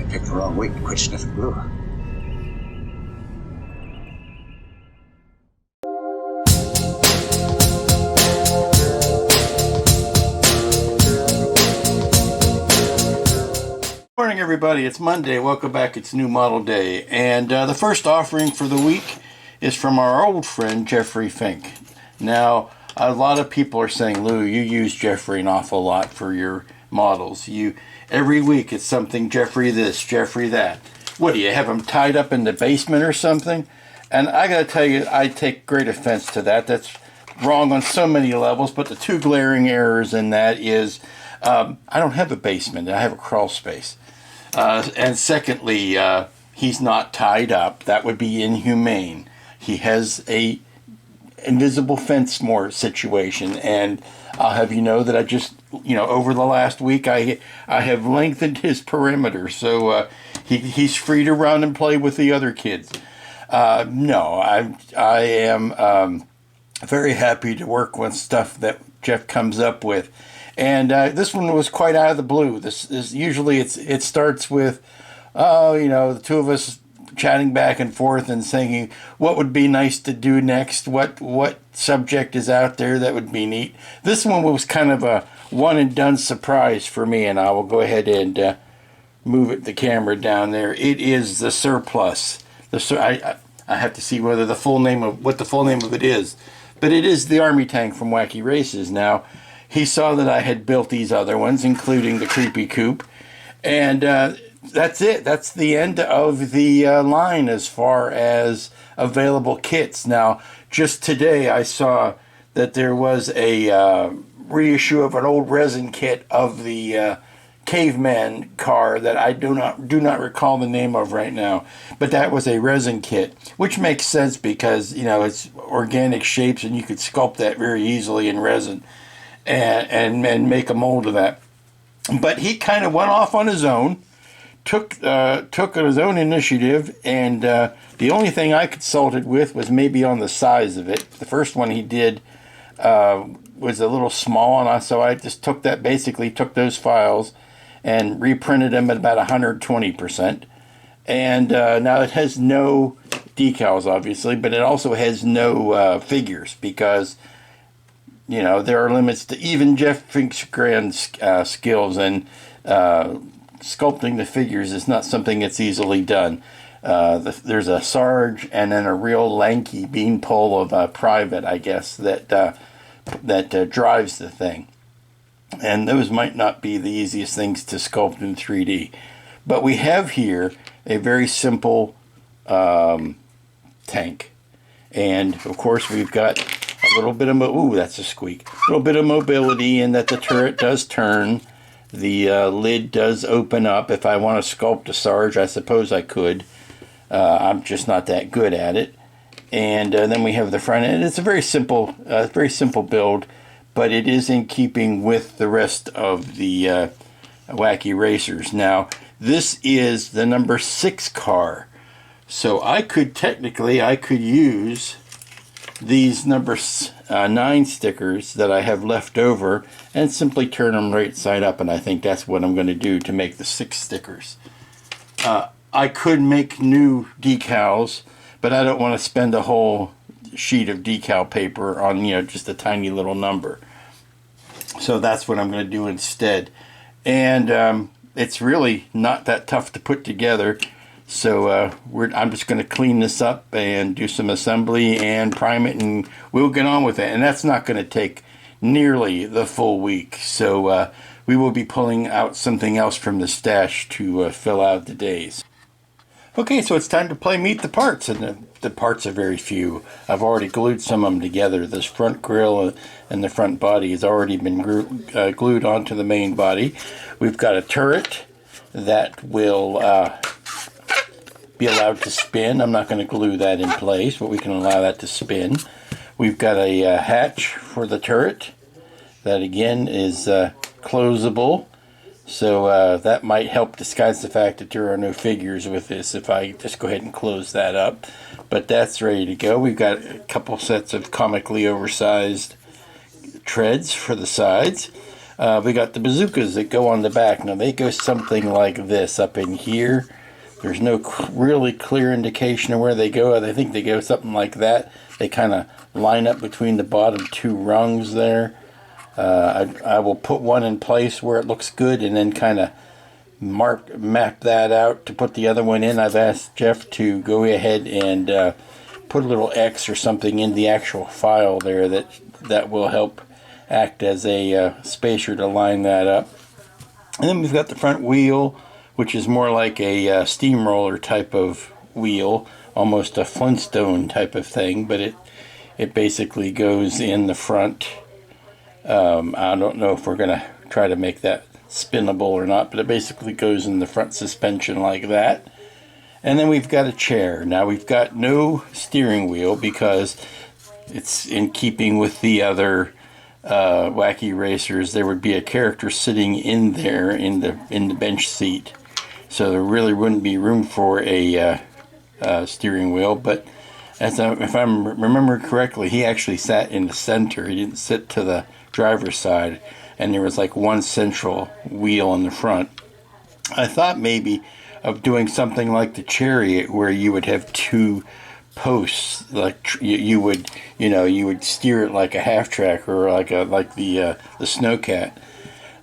Picked the wrong week to quit sniffing glue. Morning everybody, it's Monday. Welcome back. It's New Model Day, and the first offering for the week is from our old friend Jeffrey Fink. Now a lot of people are saying, Lou, you use Jeffrey an awful lot for your models. Every week it's something Jeffrey this, Jeffrey that. What do you have him tied up in the basement or something? And I gotta tell you, I take great offense to that. That's wrong on so many levels, but the two glaring errors in that is I don't have a basement, I have a crawl space. And secondly, he's not tied up. That would be inhumane. He has a invisible fence more situation, and I'll have you know that I just, over the last week, I have lengthened his perimeter, so he's free to run and play with the other kids. No, I am very happy to work with stuff that Jeff comes up with. And this one was quite out of the blue. This is usually it starts with, the two of us chatting back and forth and thinking what would be nice to do next, what subject is out there that would be neat. This one was kind of a one and done surprise for me, and I will go ahead and move the camera down there. It is the Surplus. I have to see what the full name of it is, but it is the Army tank from Wacky Races. Now, he saw that I had built these other ones, including the Creepy Coupe, and that's it. That's the end of the line as far as available kits. Now, just today I saw that there was a reissue of an old resin kit of the Caveman car that I do not recall the name of right now, but that was a resin kit, which makes sense because it's organic shapes and you could sculpt that very easily in resin. And make a mold of that. But he kind of went off on his own, took his own initiative, and the only thing I consulted with was maybe on the size of it. The first one he did was a little small, and so I just took those files and reprinted them at about 120%. And now it has no decals, obviously, but it also has no figures because there are limits to even Jeff Fink's grand skills, and sculpting the figures is not something that's easily done. There's a Sarge and then a real lanky beanpole of a private, I guess, that drives the thing. And those might not be the easiest things to sculpt in 3D. But we have here a very simple tank. And, of course, we've got a little bit of that's a squeak. A little bit of mobility in that the turret does turn, the lid does open up. If I want to sculpt a Sarge, I suppose I could. I'm just not that good at it. And then we have the front end. It's a very simple build, but it is in keeping with the rest of the Wacky Racers. Now, this is the number 6 car, so I could use these number 9 stickers that I have left over and simply turn them right side up, and I think that's what I'm going to do to make the 6 stickers. I could make new decals, but I don't want to spend a whole sheet of decal paper on just a tiny little number. So that's what I'm going to do instead. And it's really not that tough to put together. So I'm just going to clean this up and do some assembly and prime it, and we'll get on with it. And that's not going to take nearly the full week. So we will be pulling out something else from the stash to fill out the days. Okay, so it's time to play Meet the Parts, and the parts are very few. I've already glued some of them together. This front grille and the front body has already been glued onto the main body. We've got a turret that will be allowed to spin. I'm not going to glue that in place, but we can allow that to spin. We've got a hatch for the turret that again is closable, so that might help disguise the fact that there are no figures with this if I just go ahead and close that up. But that's ready to go. We've got a couple sets of comically oversized treads for the sides. We got the bazookas that go on the back. Now they go something like this up in here. There's no really clear indication of where they go. I think they go something like that. They kind of line up between the bottom two rungs there. I will put one in place where it looks good and then kind of map that out to put the other one in. I've asked Jeff to go ahead and put a little X or something in the actual file there that will help act as a spacer to line that up. And then we've got the front wheel, which is more like a steamroller type of wheel, almost a Flintstone type of thing, but it basically goes in the front. I don't know if we're going to try to make that spinnable or not, but it basically goes in the front suspension like that. And then we've got a chair. Now we've got no steering wheel because it's in keeping with the other Wacky racers. There would be a character sitting in there in the bench seat, so there really wouldn't be room for a steering wheel. But if I remember correctly, he actually sat in the center. He didn't sit to the driver's side, and there was like one central wheel in the front. I thought maybe of doing something like the Chariot, where you would have two posts, like you would steer it like a half track or like the Snowcat.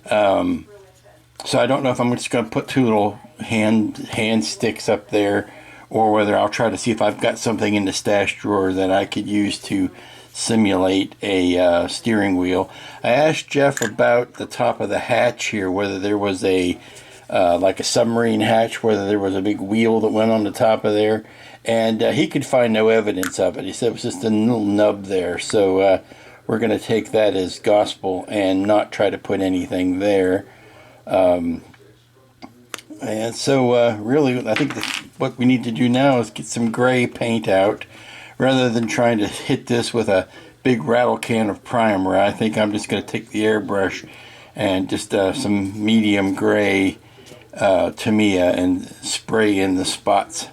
So I don't know if I'm just going to put two little hand sticks up there, or whether I'll try to see if I've got something in the stash drawer that I could use to simulate a steering wheel. I asked Jeff about the top of the hatch here, whether there was like a submarine hatch, whether there was a big wheel that went on the top of there, and he could find no evidence of it. He said it was just a little nub there, so we're going to take that as gospel and not try to put anything there. And so really, I think what we need to do now is get some gray paint out, rather than trying to hit this with a big rattle can of primer. I think I'm just going to take the airbrush and just some medium gray Tamiya and spray in the spots.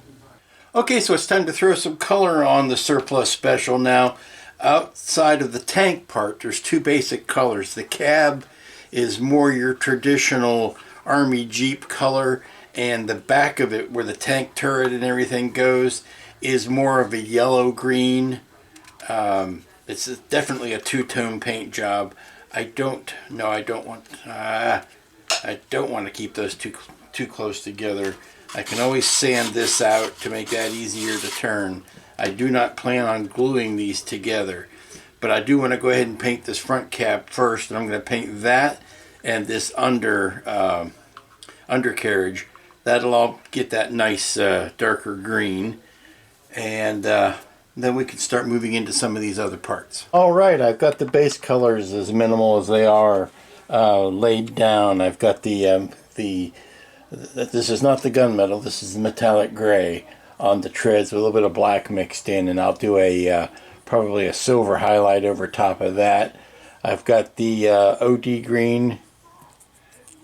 Okay, so it's time to throw some color on the Surplus Special. Now, outside of the tank part, there's two basic colors. The cab is more your traditional Army Jeep color, and the back of it, where the tank turret and everything goes, is more of a yellow-green. It's definitely a two-tone paint job. I don't want to keep those too close together. I can always sand this out to make that easier to turn. I do not plan on gluing these together, but I do want to go ahead and paint this front cap first, and I'm going to paint that and this undercarriage. That'll all get that nice darker green, and then we can start moving into some of these other parts. Alright, I've got the base colors as minimal as they are laid down. I've got this is not the gunmetal, this is the metallic gray on the treads with a little bit of black mixed in, and I'll do probably a silver highlight over top of that. I've got the OD green,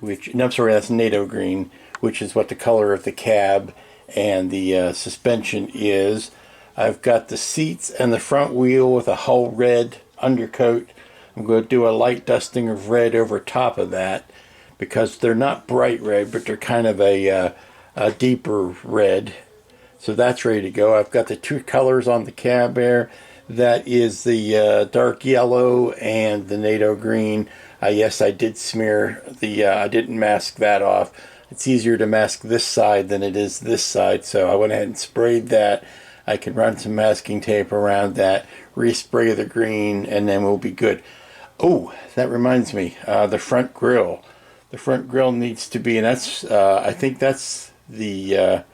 that's NATO green, which is what the color of the cab and the suspension is. I've got the seats and the front wheel with a hull red undercoat. I'm going to do a light dusting of red over top of that, because they're not bright red, but they're kind of a deeper red. So that's ready to go. I've got the two colors on the cab there. That is the dark yellow and the NATO green. Yes, I did smear I didn't mask that off. It's easier to mask this side than it is this side, so I went ahead and sprayed that. I can run some masking tape around that, respray the green, and then we'll be good. Oh, that reminds me, the front grille. The front grille needs to be, and that's I think that's the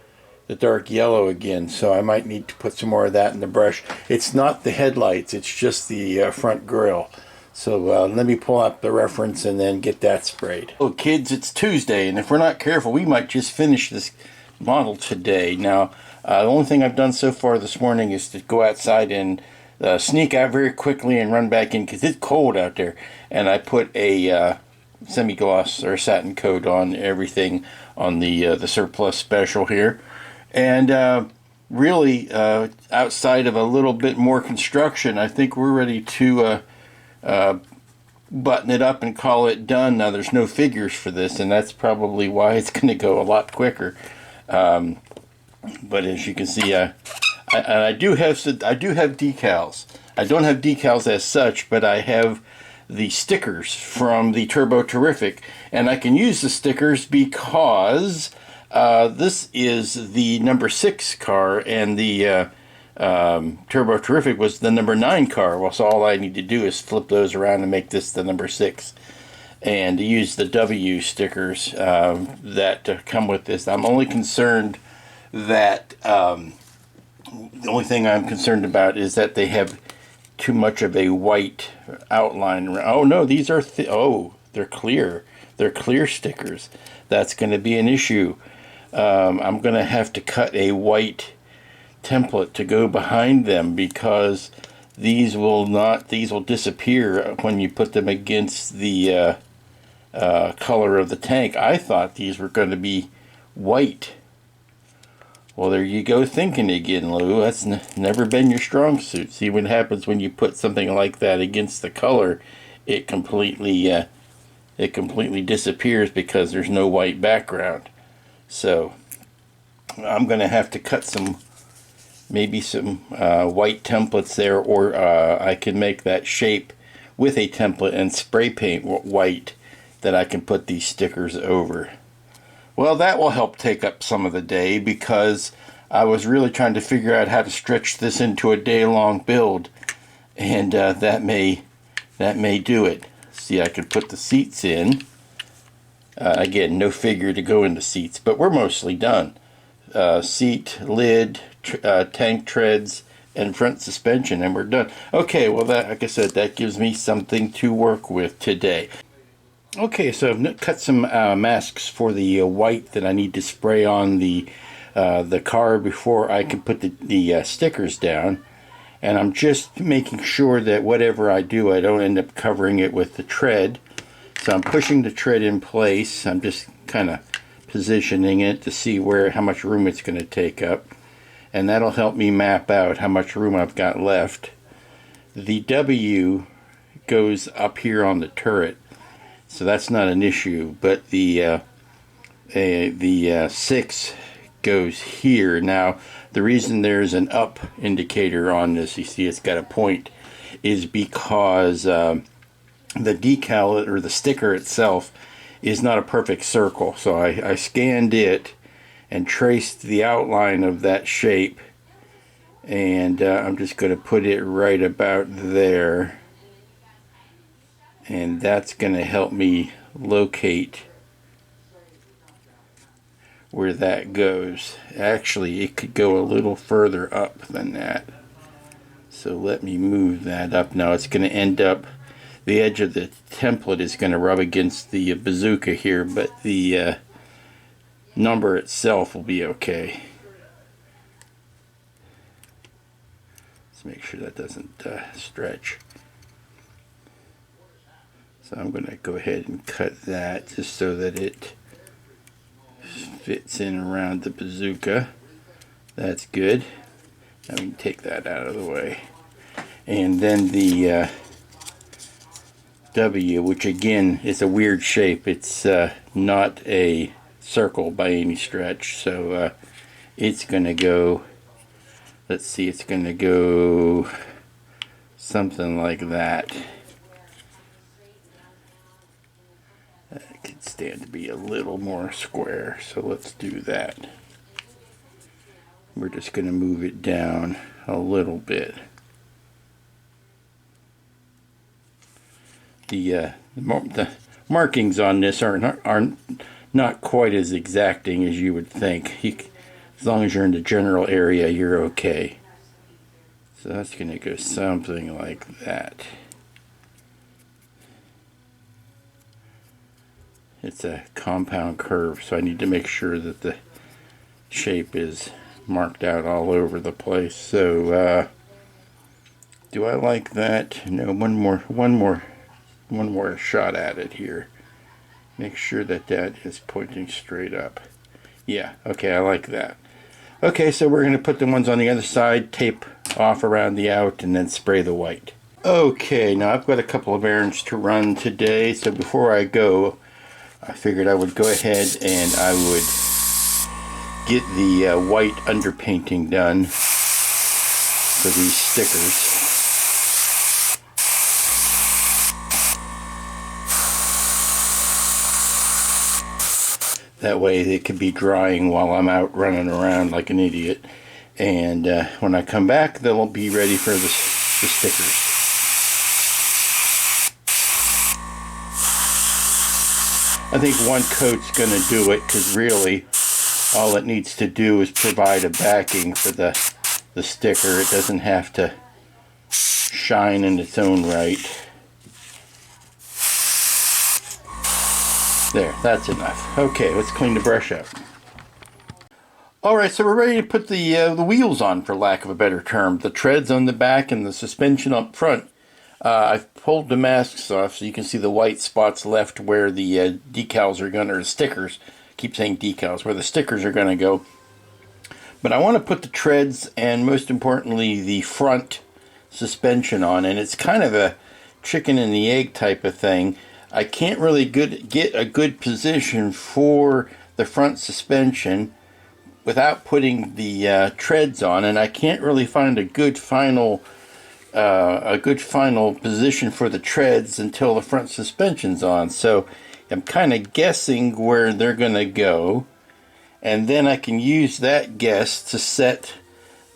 dark yellow again, so I might need to put some more of that in the brush. It's not the headlights, it's just the front grille. So let me pull up the reference and then get that sprayed. Oh kids, it's Tuesday, and if we're not careful, we might just finish this model today. Now, the only thing I've done so far this morning is to go outside and sneak out very quickly and run back in, because it's cold out there, and I put a semi-gloss or satin coat on everything on the Surplus Special here. And really, outside of a little bit more construction, I think we're ready to button it up and call it done. Now there's no figures for this, and that's probably why it's going to go a lot quicker. But as you can see, I do have decals. I don't have decals as such, but I have the stickers from the Turbo Terrific, and I can use the stickers because this is the number 6 car, and the Turbo Terrific was the number 9 car. Well, so all I need to do is flip those around and make this the number 6, and use the W stickers that come with this. I'm only concerned that the only thing I'm concerned about is that they have too much of a white outline. Oh no, these are they're clear. They're clear stickers. That's going to be an issue. I'm going to have to cut a white template to go behind them, because these will disappear when you put them against the color of the tank. I thought these were going to be white. Well, there you go thinking again, Lou. That's never been your strong suit. See what happens when you put something like that against the color. It completely disappears because there's no white background. So I'm going to have to cut maybe some white templates there, or I can make that shape with a template and spray paint white that I can put these stickers over. Well, that will help take up some of the day, because I was really trying to figure out how to stretch this into a day-long build, and that may do it. See, I could put the seats in. Again, no figure to go into seats, but we're mostly done. Seat, lid, tank treads, and front suspension, and we're done. Okay, well, that, like I said, that gives me something to work with today. Okay, so I've cut some masks for the white that I need to spray on the car before I can put the stickers down. And I'm just making sure that whatever I do, I don't end up covering it with the tread. So I'm pushing the tread in place. I'm just kind of positioning it to see how much room it's going to take up. And that'll help me map out how much room I've got left. The W goes up here on the turret, so that's not an issue, but the 6 goes here. Now, the reason there's an up indicator on this, you see it's got a point, is because the decal, or the sticker itself, is not a perfect circle. So I scanned it and traced the outline of that shape, and I'm just going to put it right about there. And that's going to help me locate where that goes. Actually, it could go a little further up than that. So let me move that up. Now it's going to end up, the edge of the template is going to rub against the bazooka here, but the number itself will be okay. Let's make sure that doesn't stretch. So I'm going to go ahead and cut that just so that it fits in around the bazooka. That's good. Now we can take that out of the way. And then the W, which again is a weird shape. It's not a circle by any stretch. So it's going to go, let's see, it's going to go something like that. It could stand to be a little more square, so let's do that. We're just going to move it down a little bit. The markings on this are not quite as exacting as you would think. As long as you're in the general area, you're okay. So that's going to go something like that. It's a compound curve, so I need to make sure that the shape is marked out all over the place. So do I like that? No, one more shot at it here. Make sure that that is pointing straight up. Yeah, okay, I like that. Okay, so we're going to put the ones on the other side, tape off around the out, and then spray the white. Okay, now I've got a couple of errands to run today, so before I go, I figured I would go ahead and I would get the white underpainting done for these stickers. That way they could be drying while I'm out running around like an idiot. And when I come back, they'll be ready for the stickers. I think one coat's going to do it, because really all it needs to do is provide a backing for the sticker. It doesn't have to shine in its own right. There, that's enough. Okay, let's clean the brush up. Alright, so we're ready to put the wheels on, for lack of a better term. The treads on the back and the suspension up front. I've pulled the masks off so you can see the white spots left where the decals are going to, or the stickers, keep saying decals, where the stickers are going to go. But I want to put the treads and most importantly the front suspension on, and it's kind of a chicken and the egg type of thing. I can't really get a good position for the front suspension without putting the treads on, and I can't really find a good final position for the treads until the front suspension's on. So I'm kind of guessing where they're going to go, and then I can use that guess to set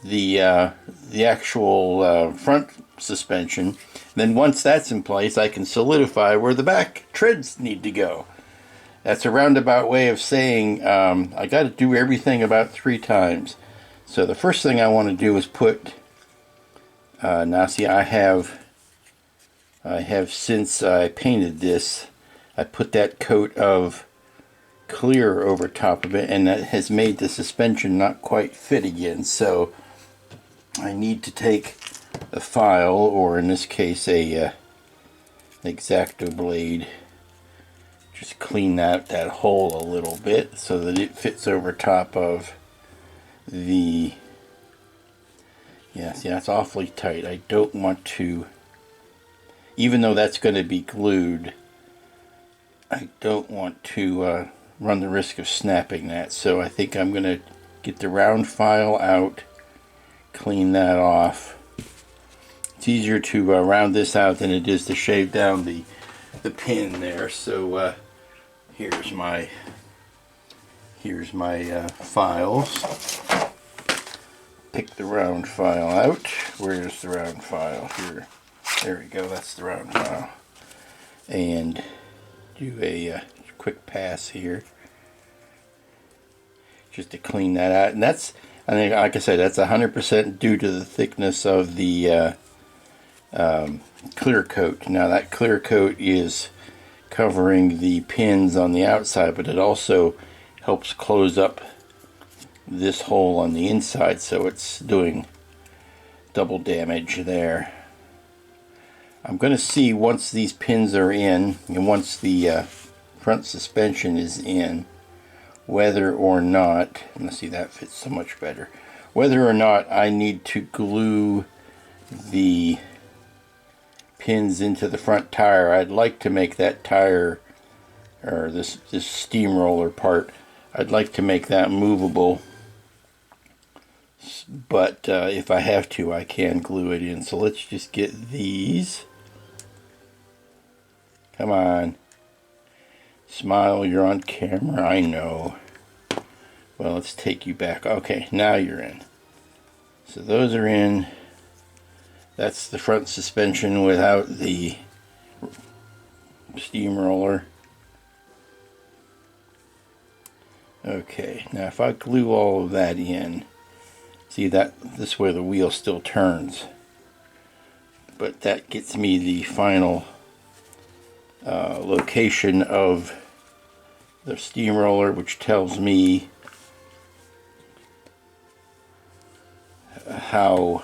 the actual front suspension. Then once that's in place, I can solidify where the back treads need to go. That's a roundabout way of saying I got to do everything about 3 times. So the first thing I want to do is put now see, I have since I painted this, I put that coat of clear over top of it, and that has made the suspension not quite fit again. So I need to take a file, or in this case a X-Acto blade, just clean that hole a little bit so that it fits over top of the, yeah, see, that's awfully tight. I don't want to, even though that's going to be glued, I don't want to run the risk of snapping that. So I think I'm going to get the round file out, clean that off. It's easier to round this out than it is to shave down the pin there. So here's my files. Pick the round file out. Where's the round file? Here. There we go. That's the round file. And do a quick pass here, just to clean that out. And that's, I think, like I said, that's 100% due to the thickness of the clear coat. Now that clear coat is covering the pins on the outside, but it also helps close up this hole on the inside, so it's doing double damage there. I'm going to see once these pins are in, and once the front suspension is in, whether or not, let's see, that fits so much better, whether or not I need to glue the pins into the front tire. I'd like to make that tire, or this steamroller part, I'd like to make that movable, but if I have to, I can glue it in. So let's just get these. Come on, smile, you're on camera, I know. Well, let's take you back. Okay, now you're in. So those are in. That's the front suspension without the steamroller. Okay, now if I glue all of that in, see that this is where the wheel still turns, but that gets me the final location of the steamroller, which tells me how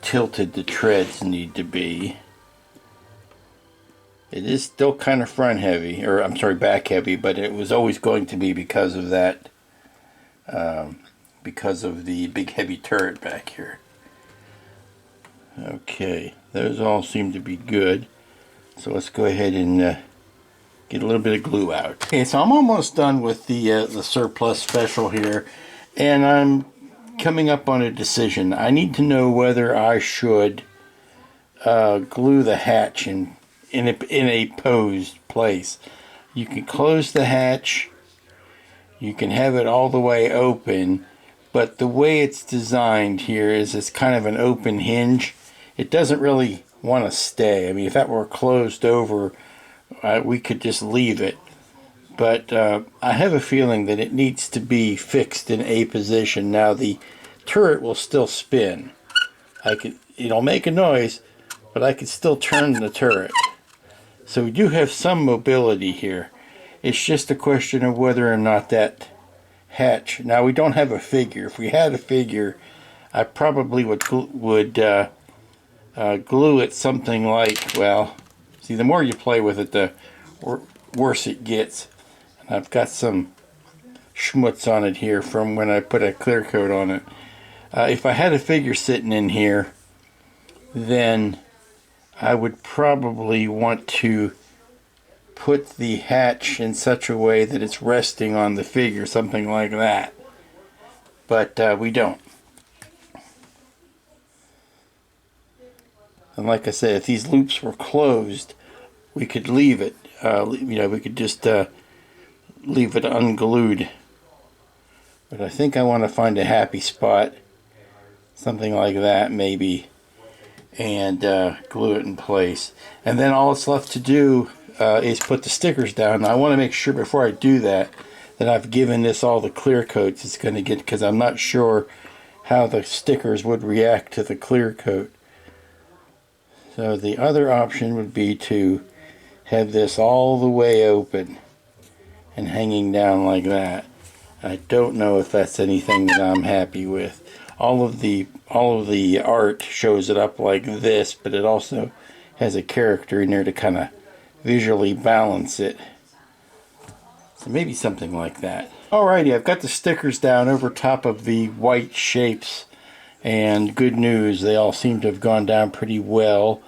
tilted the treads need to be. It is still kind of front heavy, or I'm sorry, back heavy, but it was always going to be because of that, because of the big heavy turret back here. Okay, those all seem to be good. So let's go ahead and get a little bit of glue out. Okay, so I'm almost done with the surplus special here, and I'm coming up on a decision. I need to know whether I should glue the hatch in a posed place. You can close the hatch, you can have it all the way open, but the way it's designed here is it's kind of an open hinge. It doesn't really want to stay. I mean, if that were closed over, we could just leave it. But I have a feeling that it needs to be fixed in a position. Now the turret will still spin. It'll make a noise, but I can still turn the turret. So we do have some mobility here. It's just a question of whether or not that hatch. Now we don't have a figure. If we had a figure, I probably would glue it something like, well, see, the more you play with it, the worse it gets. And I've got some schmutz on it here from when I put a clear coat on it. If I had a figure sitting in here, then I would probably want to put the hatch in such a way that it's resting on the figure, something like that. But we don't. And like I said, if these loops were closed, we could leave it. We could just leave it unglued. But I think I want to find a happy spot, something like that maybe, and glue it in place. And then all it's left to do is put the stickers down. Now, I want to make sure before I do that I've given this all the clear coats it's going to get, because I'm not sure how the stickers would react to the clear coat. So the other option would be to have this all the way open and hanging down like that. I don't know if that's anything that I'm happy with. All of the art shows it up like this, but it also has a character in there to kind of visually balance it. So maybe something like that. Alrighty, I've got the stickers down over top of the white shapes, and good news, they all seem to have gone down pretty well.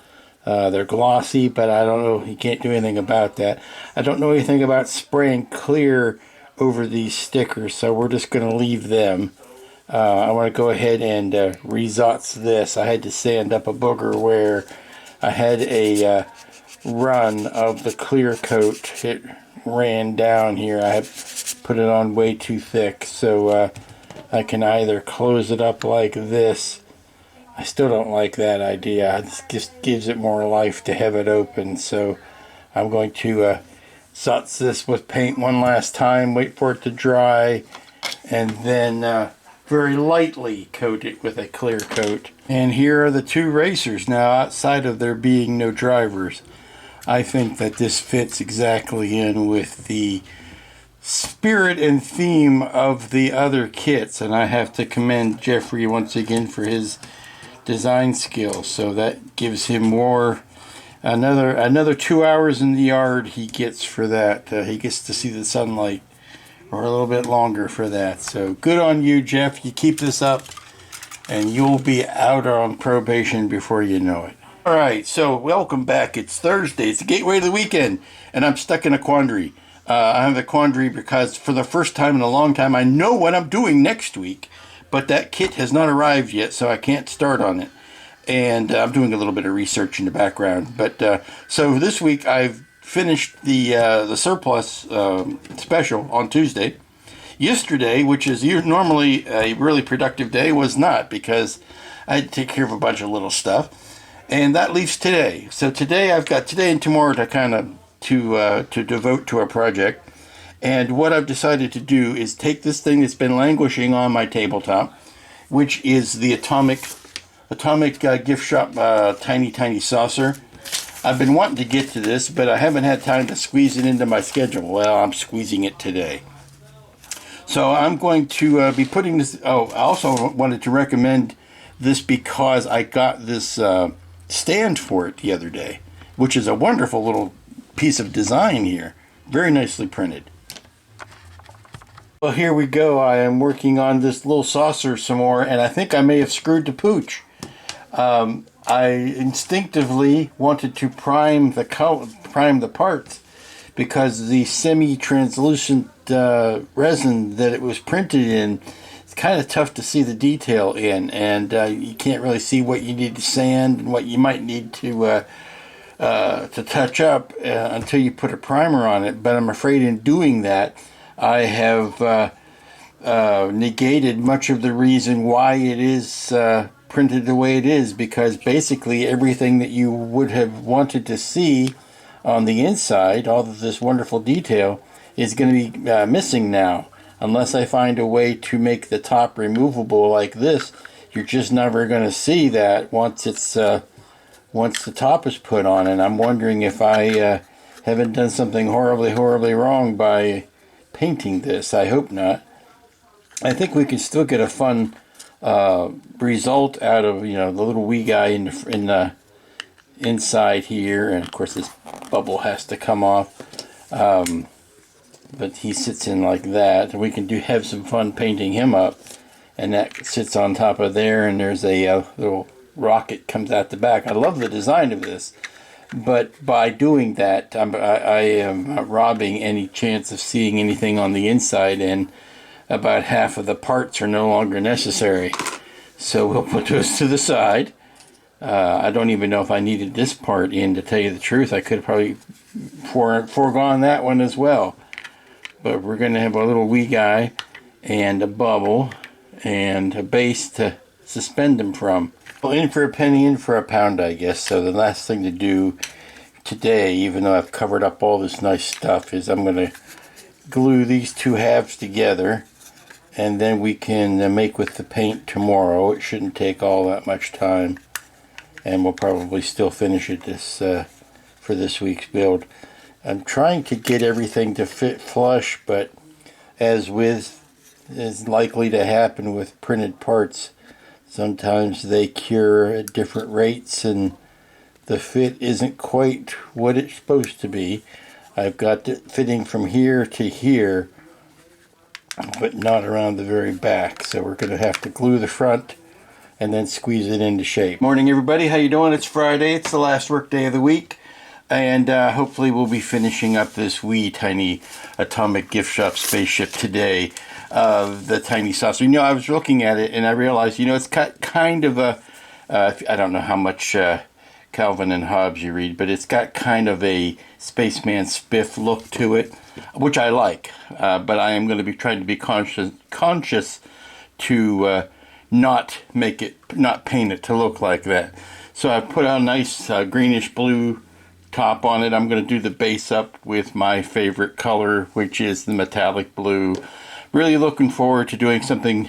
They're glossy, but I don't know, you can't do anything about that. I don't know anything about spraying clear over these stickers, so we're just going to leave them. I want to go ahead and resotz this. I had to sand up a booger where I had a run of the clear coat. It ran down here. I had put it on way too thick, so I can either close it up like this. I still don't like that idea. It just gives it more life to have it open, so I'm going to zotz this with paint one last time, wait for it to dry, and then very lightly coat it with a clear coat. And here are the two racers. Now, outside of there being no drivers, I think that this fits exactly in with the spirit and theme of the other kits, and I have to commend Jeffrey once again for his design skills. So that gives him more, another 2 hours in the yard he gets for that. He gets to see the sunlight, or a little bit longer for that. So good on you, Jeff. You keep this up and you'll be out on probation before you know it. Alright, so welcome back. It's Thursday. It's the gateway to the weekend, and I'm stuck in a quandary. I have a quandary because for the first time in a long time I know what I'm doing next week, but that kit has not arrived yet, so I can't start on it. And I'm doing a little bit of research in the background. But so this week I've finished the surplus special on Tuesday. Yesterday, which is normally a really productive day, was not, because I had to take care of a bunch of little stuff. And that leaves today. So today I've got today and tomorrow to kind of to devote to a project. And what I've decided to do is take this thing that's been languishing on my tabletop, which is the Atomic Gift Shop Tiny Saucer. I've been wanting to get to this, but I haven't had time to squeeze it into my schedule. Well, I'm squeezing it today. So I'm going to be putting this... Oh, I also wanted to recommend this because I got this stand for it the other day, which is a wonderful little piece of design here. Very nicely printed. Well, here we go. I am working on this little saucer some more, and I think I may have screwed the pooch. I instinctively wanted to prime the parts, because the semi-translucent resin that it was printed in, it's kind of tough to see the detail in, and you can't really see what you need to sand and what you might need to touch up until you put a primer on it. But I'm afraid in doing that, I have negated much of the reason why it is printed the way it is, because basically everything that you would have wanted to see on the inside, all of this wonderful detail, is going to be missing now. Unless I find a way to make the top removable like this, you're just never going to see that once the top is put on. And I'm wondering if I haven't done something horribly wrong by painting this. I hope not. I think we can still get a fun result out of, the little wee guy in the inside here, and of course this bubble has to come off, but he sits in like that, and we can have some fun painting him up, and that sits on top of there, and there's a little rocket comes out the back. I love the design of this, but by doing that, I am robbing any chance of seeing anything on the inside, and about half of the parts are no longer necessary. So we'll put those to the side. I don't even know if I needed this part in, to tell you the truth. I could have probably foregone that one as well. But we're going to have a little wee guy and a bubble and a base to suspend them from. Well, in for a penny, in for a pound, I guess. So the last thing to do today, even though I've covered up all this nice stuff, is I'm going to glue these two halves together, and then we can make with the paint tomorrow. It shouldn't take all that much time, and we'll probably still finish it for this week's build. I'm trying to get everything to fit flush, but as is likely to happen with printed parts, sometimes they cure at different rates and the fit isn't quite what it's supposed to be. I've got it fitting from here to here, but not around the very back, so we're going to have to glue the front and then squeeze it into shape. Morning everybody, how you doing? It's Friday, it's the last work day of the week, and hopefully we'll be finishing up this wee tiny atomic gift shop spaceship today. The tiny saucer. I was looking at it and I realized, it's got kind of a, I don't know how much Calvin and Hobbes you read, but it's got kind of a spaceman spiff look to it, which I like, but I am going to be trying to be conscious to not paint it to look like that. So I put a nice greenish blue top on it. I'm going to do the base up with my favorite color, which is the metallic blue. Really looking forward to doing something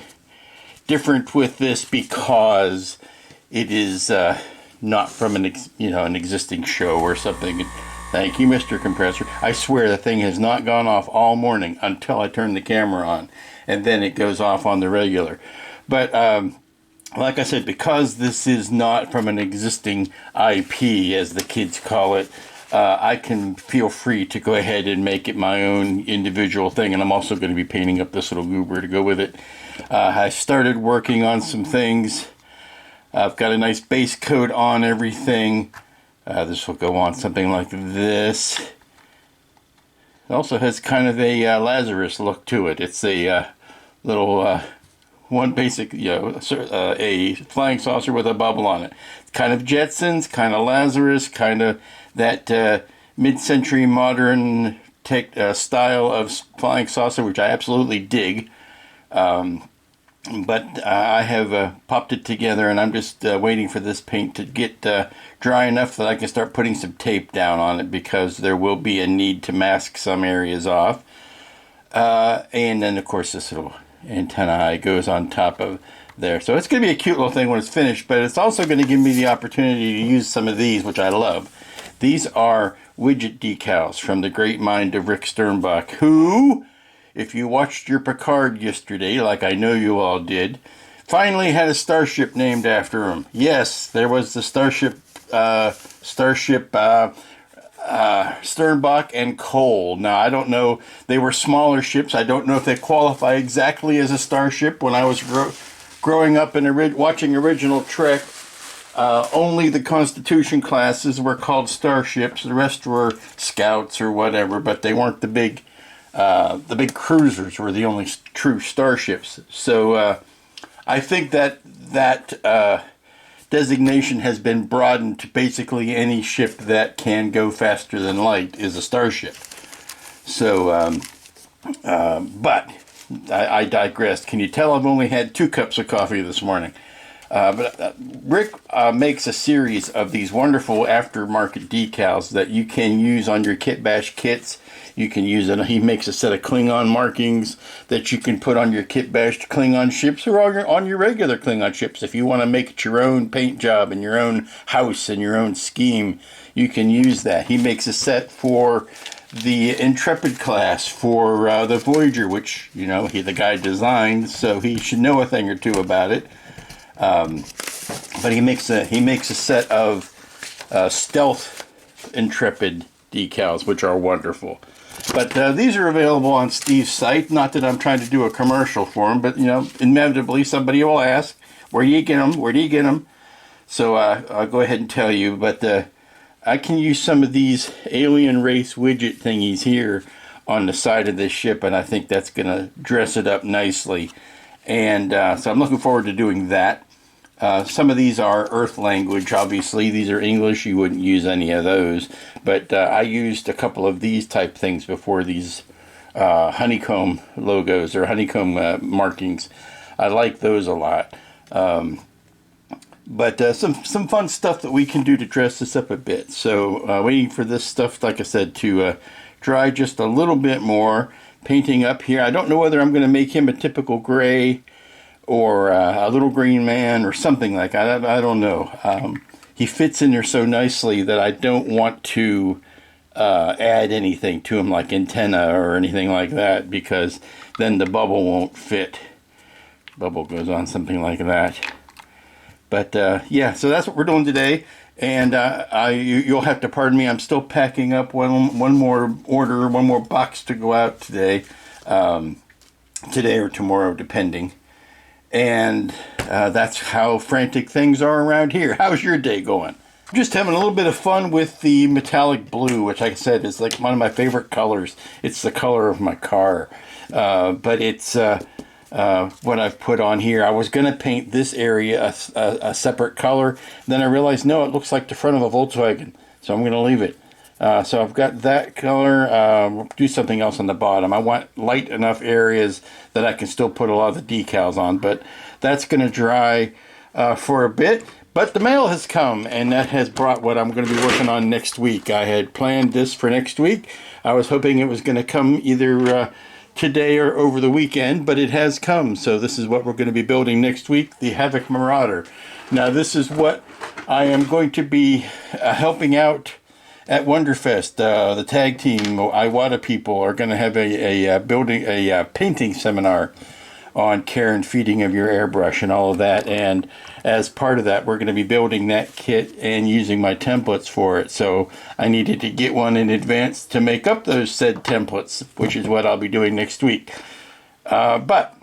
different with this, because it is not from an existing show or something. Thank you, Mr. Compressor. I swear the thing has not gone off all morning until I turn the camera on, and then it goes off on the regular. But like I said, because this is not from an existing IP, as the kids call it, I can feel free to go ahead and make it my own individual thing, and I'm also going to be painting up this little goober to go with it. I started working on some things. I've got a nice base coat on everything. This will go on something like this. It also has kind of a Lazarus look to it. It's a little one basic, a flying saucer with a bubble on it. It's kind of Jetsons, kind of Lazarus, kind of that mid-century modern style of flying saucer, which I absolutely dig. But I have popped it together, and I'm just waiting for this paint to get dry enough that I can start putting some tape down on it, because there will be a need to mask some areas off. And then, of course, this little antenna goes on top of there. So it's going to be a cute little thing when it's finished, but it's also going to give me the opportunity to use some of these, which I love. These are widget decals from the great mind of Rick Sternbach, who, if you watched your Picard yesterday, like I know you all did, finally had a starship named after him. Yes, there was the Starship Sternbach and Cole. Now, I don't know, they were smaller ships. I don't know if they qualify exactly as a starship. When I was growing up and watching original Trek, only the Constitution classes were called starships. The rest were scouts or whatever, but they weren't the big cruisers were the only true starships. So I think that designation has been broadened to basically any ship that can go faster than light is a starship. So, but I digressed. Can you tell I've only had 2 cups of coffee this morning? But Rick makes a series of these wonderful aftermarket decals that you can use on your kit bash kits. You can use it. He makes a set of Klingon markings that you can put on your kit bashed Klingon ships or on your regular Klingon ships. If you want to make it your own paint job and your own house and your own scheme, you can use that. He makes a set for the Intrepid class for the Voyager, which, you know, the guy designed, so he should know a thing or two about it. But he makes a set of stealth Intrepid decals, which are wonderful. But these are available on Steve's site. Not that I'm trying to do a commercial for him, but, you know, inevitably somebody will ask, where do you get them? Where do you get them? So I'll go ahead and tell you. But I can use some of these alien race widget thingies here on the side of this ship, and I think that's going to dress it up nicely. And so I'm looking forward to doing that. Some of these are Earth language, obviously. These are English. You wouldn't use any of those. But I used a couple of these type things before, these honeycomb logos or honeycomb markings. I like those a lot. But some fun stuff that we can do to dress this up a bit. So waiting for this stuff, like I said, to dry just a little bit more. Painting up here. I don't know whether I'm going to make him a typical gray or a little green man or something like that. I don't know. He fits in there so nicely that I don't want to add anything to him like antenna or anything like that, because then the bubble won't fit. Bubble goes on something like that. But yeah, so that's what we're doing today. And you'll have to pardon me. I'm still packing up one more order, one more box to go out today, today or tomorrow, depending. And that's how frantic things are around here. How's your day going? I'm just having a little bit of fun with the metallic blue, which, like I said, is like one of my favorite colors. It's the color of my car, but it's what I've put on here. I was going to paint this area a separate color. Then I realized, no, it looks like the front of a Volkswagen, so I'm going to leave it. So I've got that color. Do something else on the bottom. I want light enough areas that I can still put a lot of the decals on, but that's going to dry for a bit. But the mail has come, and that has brought what I'm going to be working on next week. I had planned this for next week. I was hoping it was going to come either today or over the weekend, but it has come. So this is what we're going to be building next week, the Havoc Marauder. Now this is what I am going to be helping out at Wonderfest. The tag team, Iwata people, are going to have a painting seminar on care and feeding of your airbrush and all of that. And as part of that, we're going to be building that kit and using my templates for it. So I needed to get one in advance to make up those said templates, which is what I'll be doing next week. But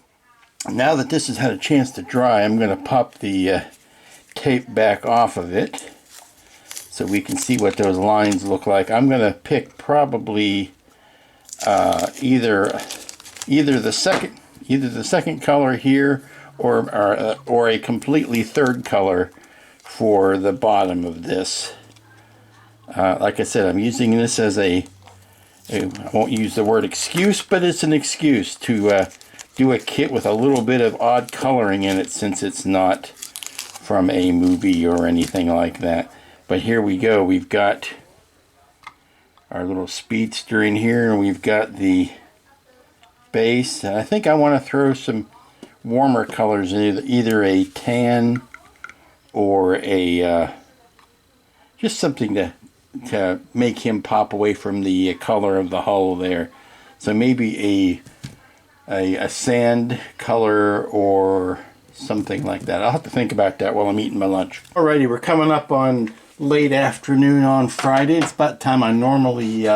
now that this has had a chance to dry, I'm going to pop the tape back off of it so we can see what those lines look like. I'm going to pick probably either the second color here or a completely third color for the bottom of this. Like I said, I'm using this as I won't use the word excuse, but it's an excuse to do a kit with a little bit of odd coloring in it, since it's not from a movie or anything like that. But here we go. We've got our little speedster in here, and we've got the base. And I think I want to throw some warmer colors in, either a tan or a just something to make him pop away from the color of the hull there. So maybe a sand color or something like that. I'll have to think about that while I'm eating my lunch. Alrighty, we're coming up on late afternoon on Friday. It's about time I normally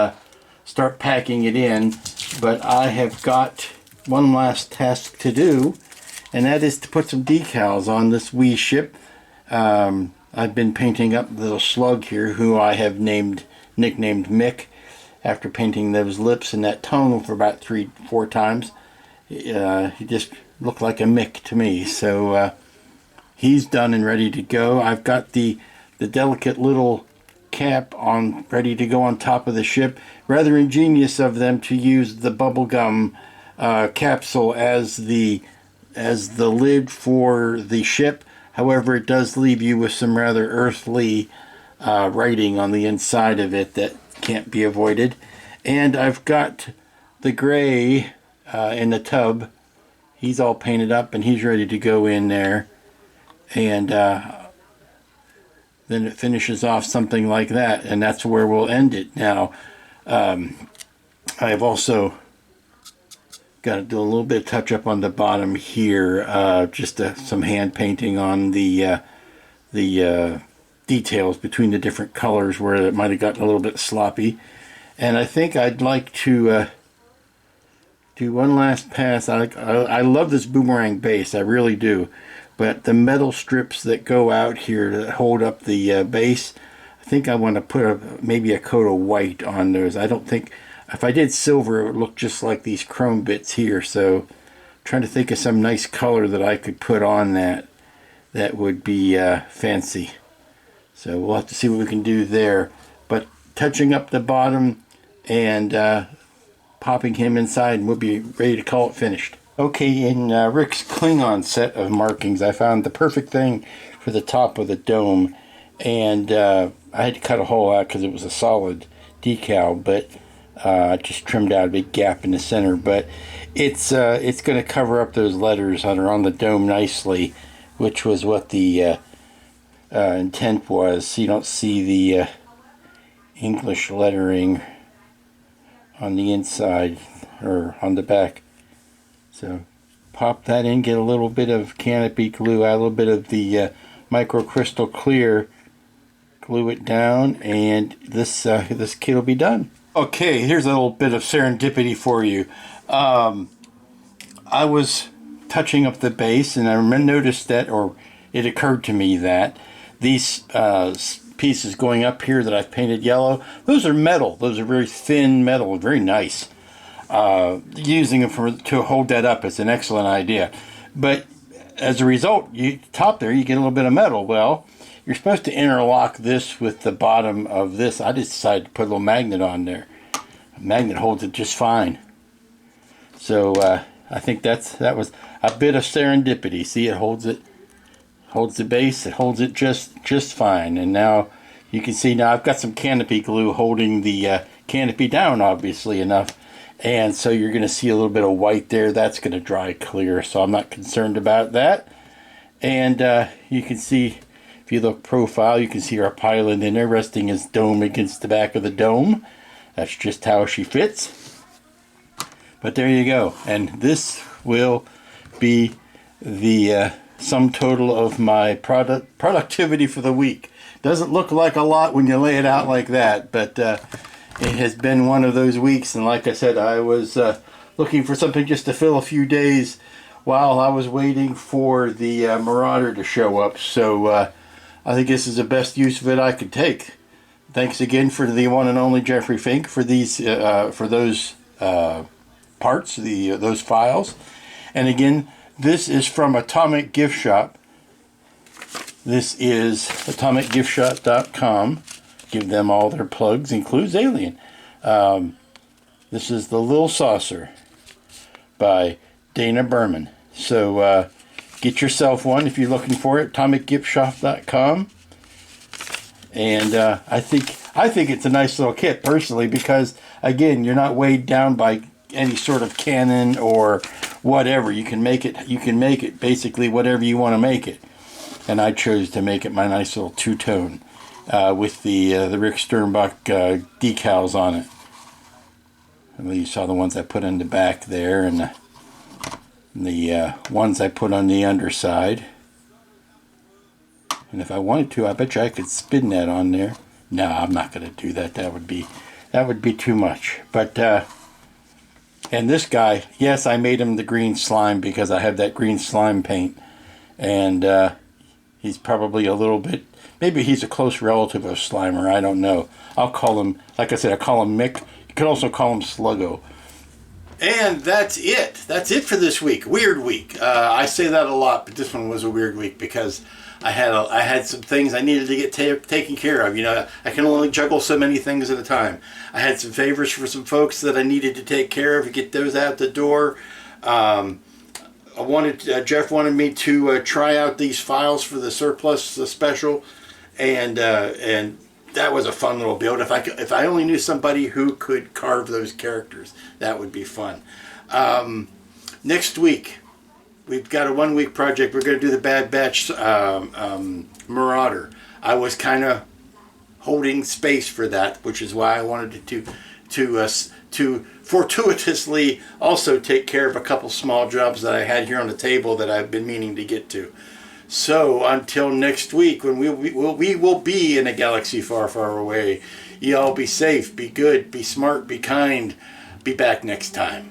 start packing it in, but I have got one last task to do, and that is to put some decals on this wee ship. I've been painting up the little slug here, who I have nicknamed Mick, after painting those lips and that tongue for about 3-4 times. He just looked like a Mick to me. So he's done and ready to go. I've got the delicate little cap on, ready to go on top of the ship. Rather ingenious of them to use the bubblegum capsule as the lid for the ship. However, it does leave you with some rather earthly writing on the inside of it that can't be avoided. And I've got the gray in the tub. He's all painted up and he's ready to go in there. And then it finishes off something like that, and that's where we'll end it. Now, I've also got to do a little bit of touch up on the bottom here, just some hand painting on the details between the different colors where it might have gotten a little bit sloppy. And I think I'd like to do one last pass. I love this boomerang base, I really do. But the metal strips that go out here to hold up the base, I think I want to put maybe a coat of white on those. I don't think, if I did silver, it would look just like these chrome bits here. So I'm trying to think of some nice color that I could put on that would be fancy. So we'll have to see what we can do there. But touching up the bottom and popping him inside, and we'll be ready to call it finished. Okay, in Rick's Klingon set of markings, I found the perfect thing for the top of the dome. And I had to cut a hole out because it was a solid decal, but I just trimmed out a big gap in the center. But it's going to cover up those letters that are on the dome nicely, which was what the intent was. So you don't see the English lettering on the inside or on the back. So pop that in, get a little bit of canopy glue, add a little bit of the microcrystal clear, glue it down, and this kit will be done. Okay, here's a little bit of serendipity for you. I was touching up the base, and I noticed that, or it occurred to me that these pieces going up here that I've painted yellow, those are metal. Those are very thin metal, very nice. Using them to hold that up is an excellent idea. But as a result, top there, you get a little bit of metal. Well, you're supposed to interlock this with the bottom of this. I just decided to put a little magnet on there. A magnet holds it just fine. So I think that was a bit of serendipity. See, it holds the base, it holds it just fine. And now you can see, now I've got some canopy glue holding the canopy down, obviously enough. And so you're going to see a little bit of white there. That's going to dry clear, so I'm not concerned about that. And you can see, if you look profile, you can see our pilot in there resting his dome against the back of the dome. That's just how she fits. But there you go. And this will be the sum total of my productivity for the week. Doesn't look like a lot when you lay it out like that, but it has been one of those weeks, and like I said, I was looking for something just to fill a few days while I was waiting for the Marauder to show up. So I think this is the best use of it I could take. Thanks again for the one and only Jeffrey Fink for these for those parts, those files. And again, this is from Atomic Gift Shop. This is atomicgiftshop.com. Give them all their plugs, includes Alien. This is The Little Saucer by Dana Berman. So get yourself one if you're looking for it, atomicgiftshop.com. And I think it's a nice little kit personally, because again, you're not weighed down by any sort of Canon or whatever. You can make it basically whatever you want to make it. And I chose to make it my nice little two-tone with the Rick Sternbach decals on it. And you saw the ones I put on the back there, and the ones I put on the underside. And if I wanted to, I bet you I could spin that on there. No, I'm not going to do that. That would be too much. But and this guy, yes, I made him the green slime because I have that green slime paint, and he's probably a little bit Maybe he's a close relative of Slimer. I don't know. I'll call him, like I said, I call him Mick. You could also call him Sluggo. And that's it. That's it for this week. Weird week. I say that a lot, but this one was a weird week because I had some things I needed to get taken care of. You know, I can only juggle so many things at a time. I had some favors for some folks that I needed to take care of and get those out the door. Jeff wanted me to try out these files for the surplus special, and that was a fun little build. If I only knew somebody who could carve those characters, that would be fun. Next week, we've got a 1 week project. We're going to do the Bad Batch Marauder. I was kind of holding space for that, which is why I wanted to fortuitously also take care of a couple small jobs that I had here on the table that I've been meaning to get to. So until next week, when we will be in a galaxy far, far away, y'all be safe, be good, be smart, be kind. Be back next time.